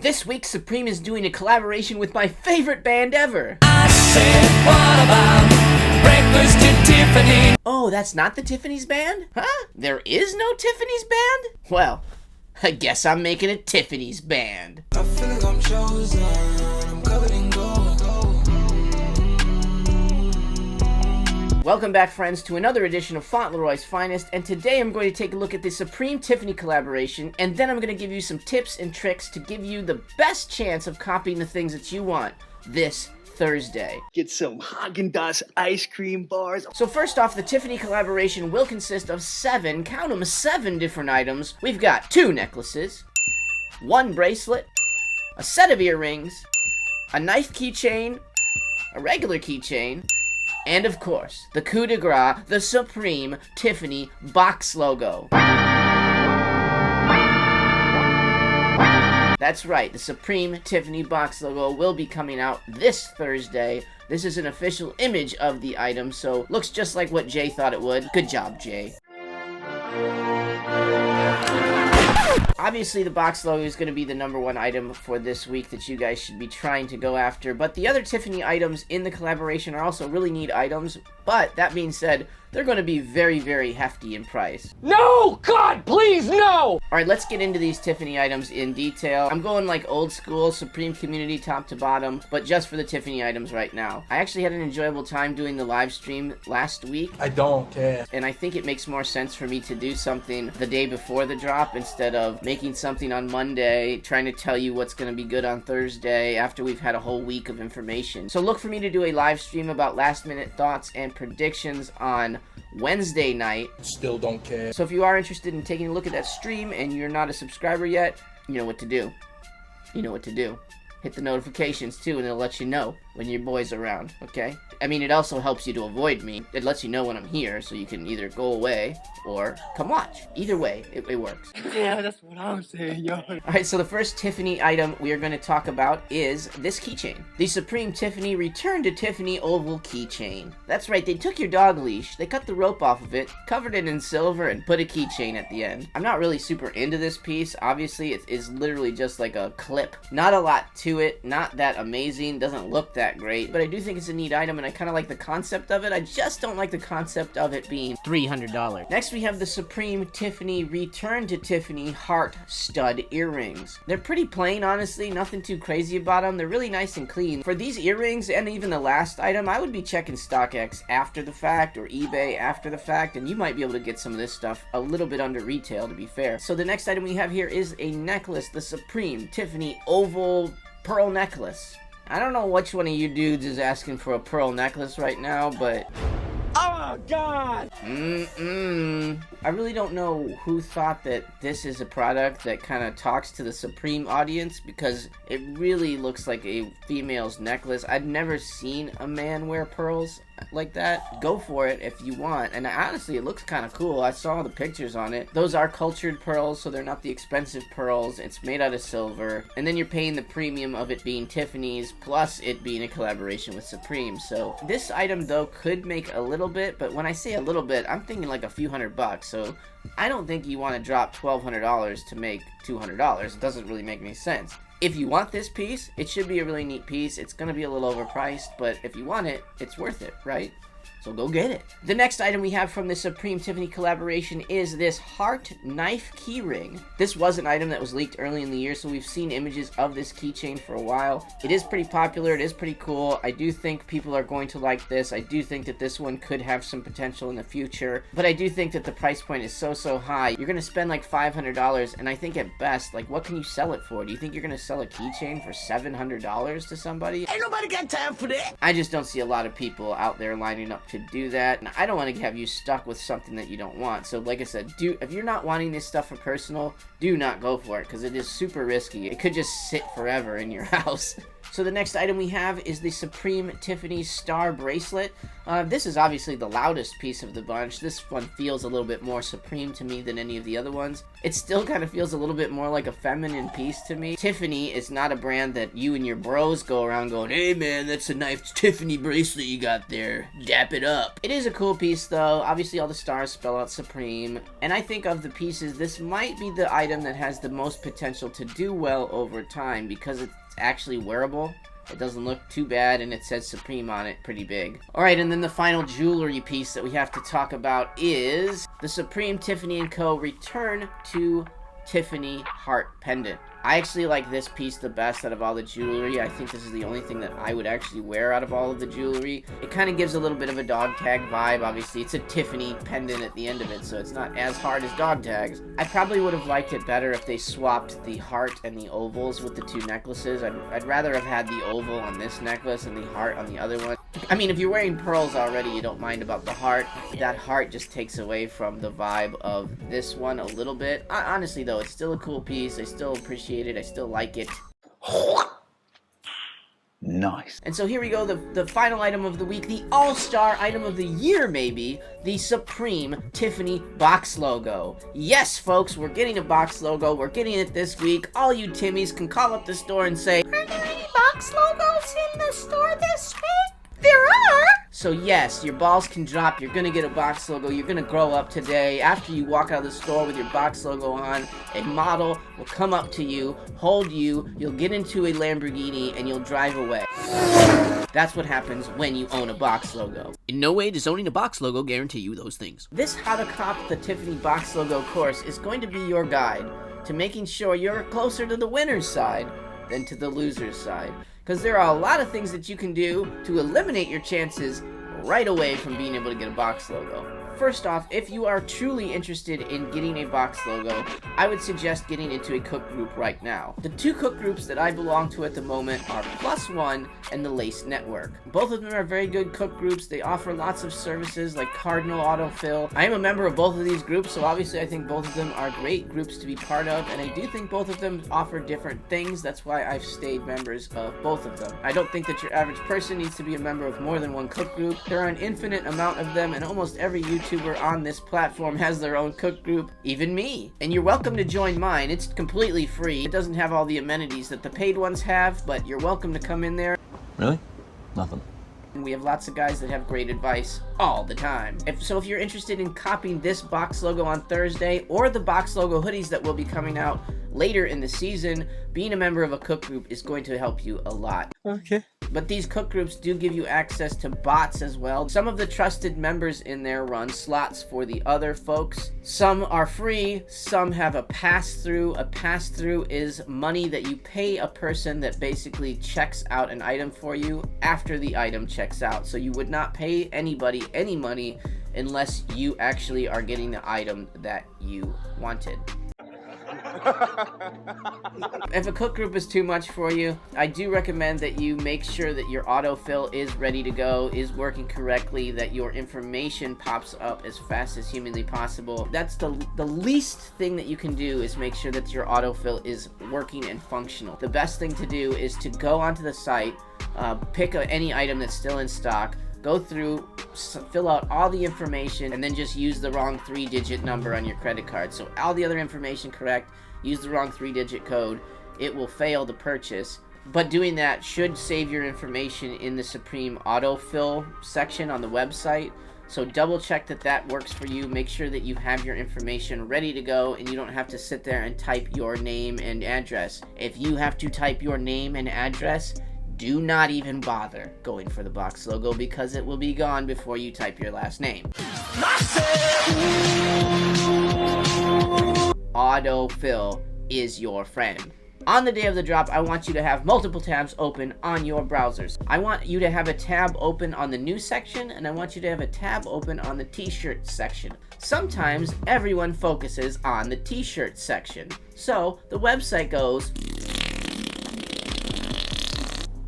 This week, Supreme is doing a collaboration with my favorite band ever. I said, what about breakfast at Tiffany? Oh, that's not the Tiffany's band? Huh? There is no Tiffany's band? Well, I guess I'm making a Tiffany's band. I feel like I'm chosen. I'm covered in gold. Welcome back, friends, to another edition of Fauntleroy's Finest, and today I'm going to take a look at the Supreme Tiffany collaboration, and then I'm going to give you some tips and tricks to give you the best chance of copying the things that you want this Thursday. Get some Haagen-Dazs ice cream bars. So first off, the Tiffany collaboration will consist of 7, count them, 7 different items. We've got 2 necklaces, 1 bracelet, a set of earrings, a knife keychain, a regular keychain, and of course, the coup de grace, the Supreme Tiffany Box Logo. That's right, the Supreme Tiffany Box Logo will be coming out this Thursday. This is an official image of the item, so looks just like what Jay thought it would. Good job, Jay. Obviously, the box logo is going to be the #1 item for this week that you guys should be trying to go after, but the other Tiffany items in the collaboration are also really neat items, but that being said, they're going to be very, very hefty in price. No! God, please, no! Alright, let's get into these Tiffany items in detail. I'm going like old school, Supreme community top to bottom, but just for the Tiffany items right now. I actually had an enjoyable time doing the live stream last week. I don't care. And I think it makes more sense for me to do something the day before the drop instead of making something on Monday, trying to tell you what's going to be good on Thursday after we've had a whole week of information. So look for me to do a live stream about last minute thoughts and predictions on Wednesday night. Still don't care. So if you are interested in taking a look at that stream and you're not a subscriber yet, you know what to do. You know what to do. Hit the notifications too, and it'll let you know when your boy's around, okay? I mean, it also helps you to avoid me. It lets you know when I'm here, so you can either go away or come watch. Either way, it works. Yeah, that's what I'm saying, yo. Alright, so the first Tiffany item we are going to talk about is this keychain. The Supreme Tiffany Return to Tiffany Oval Keychain. That's right, they took your dog leash, they cut the rope off of it, covered it in silver, and put a keychain at the end. I'm not really super into this piece. Obviously, it is literally just like a clip. Not a lot to it, not that amazing, doesn't look that great, but I do think it's a neat item, and I kind of like the concept of it. I just don't like the concept of it being $300. Next, we have the Supreme Tiffany Return to Tiffany Heart Stud Earrings. They're pretty plain, honestly, nothing too crazy about them. They're really nice and clean. For these earrings, and even the last item, I would be checking StockX after the fact, or eBay after the fact, and you might be able to get some of this stuff a little bit under retail, to be fair. So the next item we have here is a necklace, the Supreme Tiffany Oval Pearl Necklace. I don't know which one of you dudes is asking for a pearl necklace right now, but... Oh, God! I really don't know who thought that this is a product that kind of talks to the Supreme audience, because it really looks like a female's necklace. I've never seen a man wear pearls like that. Go for it if you want, and honestly it looks kind of cool. I saw the pictures on it. Those are cultured pearls, so they're not the expensive pearls. It's made out of silver, and then you're paying the premium of it being Tiffany's plus it being a collaboration with Supreme. So this item though could make a little bit, but when I say a little bit, I'm thinking like a few $100. So I don't think you want to drop $1,200 to make $200. It doesn't really make any sense. If you want this piece, it should be a really neat piece. It's going to be a little overpriced, but if you want it, it's worth it, right? So go get it. The next item we have from the Supreme Tiffany collaboration is this heart knife keyring. This was an item that was leaked early in the year, so we've seen images of this keychain for a while. It is pretty popular. It is pretty cool. I do think people are going to like this. I do think that this one could have some potential in the future, but I do think that the price point is so high. You're going to spend like $500, and I think at best, like, what can you sell it for? Do you think you're going to sell a keychain for $700 to somebody? Ain't nobody got time for that. I just don't see a lot of people out there lining up to do that, and I don't want to have you stuck with something that you don't want. So like I said, if you're not wanting this stuff for personal, do not go for it, because it is super risky. It could just sit forever in your house. So the next item we have is the Supreme Tiffany Star Bracelet. This is obviously the loudest piece of the bunch. This one feels a little bit more Supreme to me than any of the other ones. It still kind of feels a little bit more like a feminine piece to me. Tiffany is not a brand that you and your bros go around going, "Hey man, that's a nice Tiffany bracelet you got there. Dap it it up. It is a cool piece though. Obviously all the stars spell out Supreme. And I think of the pieces, this might be the item that has the most potential to do well over time because it's actually wearable. It doesn't look too bad, and it says Supreme on it pretty big. Alright, and then the final jewelry piece that we have to talk about is the Supreme Tiffany & Co. Return to Tiffany Heart Pendant. I actually like this piece the best out of all the jewelry. I think this is the only thing that I would actually wear out of all of the jewelry. It kind of gives a little bit of a dog tag vibe. Obviously, it's a Tiffany pendant at the end of it, so it's not as hard as dog tags. I probably would have liked it better if they swapped the heart and the ovals with the two necklaces. I'd rather have had the oval on this necklace and the heart on the other one. I mean, if you're wearing pearls already, you don't mind about the heart. That heart just takes away from the vibe of this one a little bit. Honestly, though, it's still a cool piece. I still appreciate it. I still like it. Nice. And so here we go, the final item of the week, the all-star item of the year, maybe, the Supreme Tiffany Box Logo. Yes, folks, we're getting a box logo. We're getting it this week. All you Timmies can call up the store and say, "Are there any box logos in the store this week?" There are! So yes, your balls can drop. You're gonna get a box logo. You're gonna grow up today. After you walk out of the store with your box logo on, a model will come up to you, hold you, you'll get into a Lamborghini, and you'll drive away. That's what happens when you own a box logo. In no way does owning a box logo guarantee you those things. This How to Cop the Tiffany Box Logo course is going to be your guide to making sure you're closer to the winner's side than to the loser's side. Because there are a lot of things that you can do to eliminate your chances right away from being able to get a box logo. First off, if you are truly interested in getting a box logo, I would suggest getting into a cook group right now. The two cook groups that I belong to at the moment are Plus One and the Lace Network. Both of them are very good cook groups. They offer lots of services like Cardinal Autofill. I am a member of both of these groups, so obviously I think both of them are great groups to be part of, and I do think both of them offer different things. That's why I've stayed members of both of them. I don't think that your average person needs to be a member of more than one cook group. There are an infinite amount of them, and almost every YouTuber on this platform has their own cook group, even me. And you're welcome to join mine. It's completely free. It doesn't have all the amenities that the paid ones have, but you're welcome to come in there. Really? Nothing. And we have lots of guys that have great advice all the time. If you're interested in copying this box logo on Thursday, or the box logo hoodies that will be coming out later in the season, being a member of a cook group is going to help you a lot. Okay. But these cook groups do give you access to bots as well. Some of the trusted members in there run slots for the other folks. Some are free, some have a pass-through. A pass-through is money that you pay a person that basically checks out an item for you after the item checks out. So you would not pay anybody any money unless you actually are getting the item that you wanted. If a cook group is too much for you, I do recommend that you make sure that your autofill is ready to go, is working correctly, that your information pops up as fast as humanly possible. That's the least thing that you can do, is make sure that your autofill is working and functional. The best thing to do is to go onto the site, pick any item that's still in stock, go through, fill out all the information, and then just use the wrong 3-digit number on your credit card. So all the other information correct, use the wrong 3-digit code, it will fail the purchase. But doing that should save your information in the Supreme autofill section on the website. So double check that that works for you. Make sure that you have your information ready to go and you don't have to sit there and type your name and address. If you have to type your name and address, do not even bother going for the box logo, because it will be gone before you type your last name. Autofill is your friend. On the day of the drop, I want you to have multiple tabs open on your browsers. I want you to have a tab open on the news section, and I want you to have a tab open on the t-shirt section. Sometimes everyone focuses on the t-shirt section. So the website goes,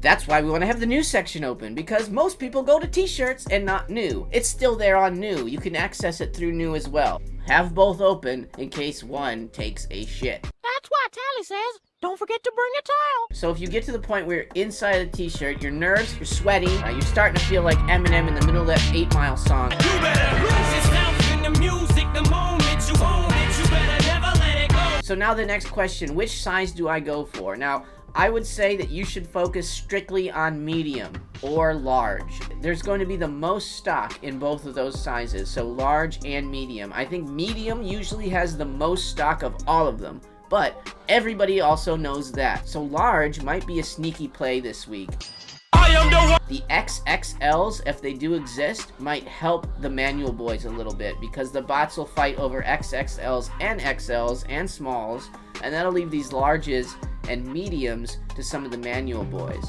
that's why we want to have the news section open, because most people go to t-shirts and not new. It's still there on new. You can access it through new as well. Have both open in case one takes a shit. That's why Tally says, don't forget to bring a towel. So if you get to the point where you're inside a t-shirt, you're nervous, you're sweaty, you're starting to feel like Eminem in the middle of that 8 Mile song. You better lose yourself in the music the moment you own it. You better never let it go. So now the next question, which size do I go for? Now, I would say that you should focus strictly on medium or large. There's going to be the most stock in both of those sizes, so large and medium. I think medium usually has the most stock of all of them, but everybody also knows that. So large might be a sneaky play this week. The XXLs, if they do exist, might help the manual boys a little bit because the bots will fight over XXLs and XLs and smalls, and that'll leave these larges and mediums to some of the manual boys.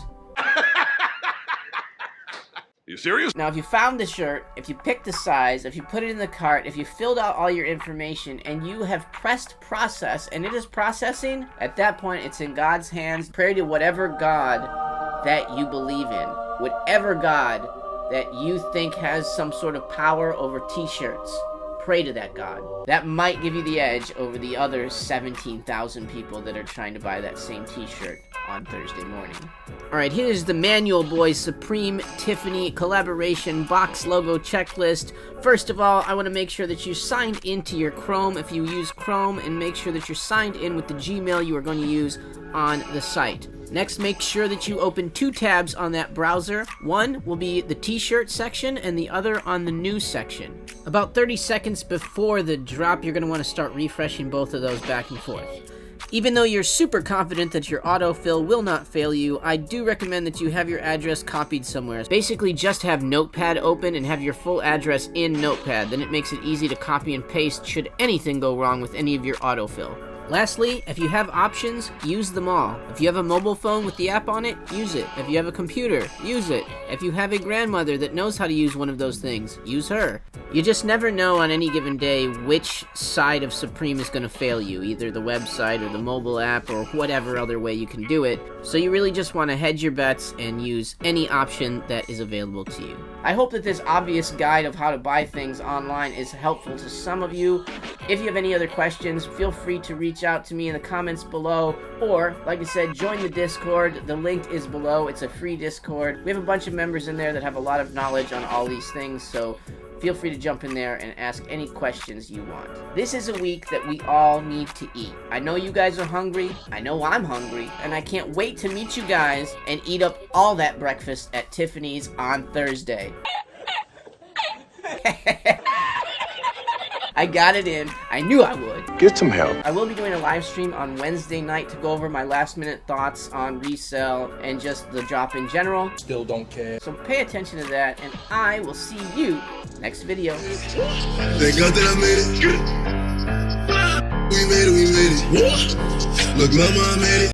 You serious? Now, if you found the shirt, if you picked the size, if you put it in the cart, if you filled out all your information, and you have pressed process, and it is processing, at that point, it's in God's hands. Pray to whatever God that you believe in. Whatever God that you think has some sort of power over t-shirts. Pray to that God. That might give you the edge over the other 17,000 people that are trying to buy that same t-shirt on Thursday morning. Alright, here's the Manual Boys Supreme Tiffany collaboration box logo checklist. First of all, I want to make sure that you signed into your Chrome if you use Chrome, and make sure that you're signed in with the Gmail you are going to use on the site. Next, make sure that you open 2 tabs on that browser. One will be the t-shirt section and the other on the news section. About 30 seconds before the drop, you're going to want to start refreshing both of those back and forth. Even though you're super confident that your autofill will not fail you, I do recommend that you have your address copied somewhere. Basically, just have Notepad open and have your full address in Notepad. Then it makes it easy to copy and paste should anything go wrong with any of your autofill. Lastly, if you have options, use them all. If you have a mobile phone with the app on it, use it. If you have a computer, use it. If you have a grandmother that knows how to use one of those things, use her. You just never know on any given day which side of Supreme is going to fail you, either the website or the mobile app or whatever other way you can do it. So you really just want to hedge your bets and use any option that is available to you. I hope that this obvious guide of how to buy things online is helpful to some of you. If you have any other questions, feel free to reach out to me in the comments below, or, like I said, join the Discord. The link is below. It's a free Discord. We have a bunch of members in there that have a lot of knowledge on all these things, so feel free to jump in there and ask any questions you want. This is a week that we all need to eat. I know you guys are hungry, I know I'm hungry, and I can't wait to meet you guys and eat up all that breakfast at Tiffany's on Thursday. I got it in. I knew I would. Get some help. I will be doing a live stream on Wednesday night to go over my last minute thoughts on resale and just the drop in general. Still don't care. So pay attention to that, and I will see you next video. Thank God that I made it. We made it, we made it. Look, mama, I made it.